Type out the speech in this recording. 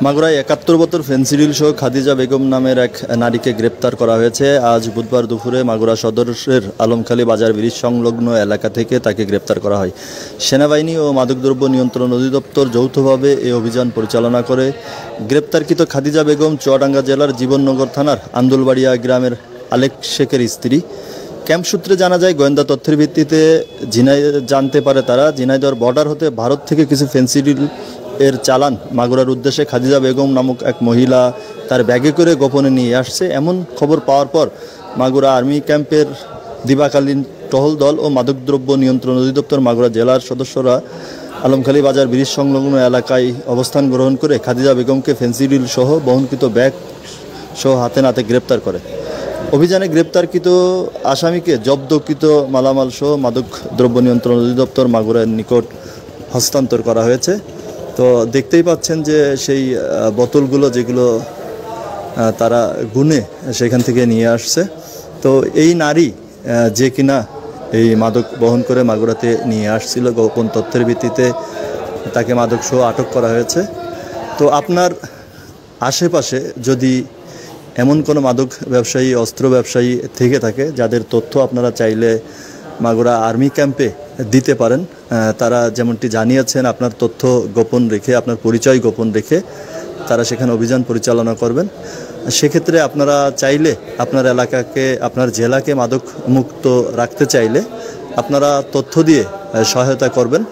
মাগুরায় ৭১ বছর ফেন্সিডিল সহ খাদিজা বেগম নামের এক নারীকে গ্রেপ্তার করা হয়েছে। আজ বুধবার দুপুরে মাগুরা সদরের আলমখালী বাজার ব্রিজ সংলগ্ন এলাকা থেকে তাকে গ্রেপ্তার করা হয়। সেনাবাহিনী ও মাদকদ্রব্য নিয়ন্ত্রণ অধিদপ্তর যৌথভাবে এই অভিযান পরিচালনা করে। গ্রেপ্তারকৃত খাদিজা বেগম চুয়াডাঙ্গা জেলার জীবননগর থানার আন্দুলবাড়িয়া গ্রামের আলেক শেখের স্ত্রী। ক্যাম্প সূত্রে জানা যায়, গোয়েন্দা তথ্যের ভিত্তিতে জানতে পারে তারা ঝিনাইদহ বর্ডার হতে ভারত থেকে কিছু ফেন্সিডিল এর চালান মাগুরার উদ্দেশ্যে খাদিজা বেগম নামক এক মহিলা তার ব্যাগে করে গোপনে নিয়ে আসছে। এমন খবর পাওয়ার পর মাগুরা আর্মি ক্যাম্পের দিবাকালীন টহল দল ও মাদকদ্রব্য নিয়ন্ত্রণ অধিদপ্তর মাগুরা জেলার সদস্যরা আলমখালী বাজার ব্রিজ সংলগ্ন এলাকায় অবস্থান গ্রহণ করে খাদিজা বেগমকে ফেন্সিডিল সহ বহনকৃত ব্যাগ সহ হাতে নাতে গ্রেপ্তার করে। অভিযানে গ্রেপ্তারকৃত আসামিকে জব্দকৃত মালামাল সহ মাদক দ্রব্য নিয়ন্ত্রণ অধিদপ্তর মাগুরার নিকট হস্তান্তর করা হয়েছে। তো দেখতেই পাচ্ছেন যে সেই বোতলগুলো যেগুলো তারা গুনে সেখান থেকে নিয়ে আসছে। তো এই নারী যে কিনা এই মাদক বহন করে মাগুরাতে নিয়ে আসছিল, গোপন তথ্যের ভিত্তিতে তাকে মাদক সহ আটক করা হয়েছে। তো আপনার আশেপাশে যদি এমন কোনো মাদক ব্যবসায়ী, অস্ত্র ব্যবসায়ী থেকে থাকে যাদের তথ্য আপনারা চাইলে মাগুরা আর্মি ক্যাম্পে দিতে পারেন, তারা যেমনটি জানিয়েছেন আপনার তথ্য গোপন রেখে, আপনার পরিচয় গোপন রেখে তারা সেখানে অভিযান পরিচালনা করবেন। সেক্ষেত্রে আপনারা চাইলে আপনার এলাকাকে, আপনার জেলাকে মাদক মুক্ত রাখতে চাইলে আপনারা তথ্য দিয়ে সহায়তা করবেন।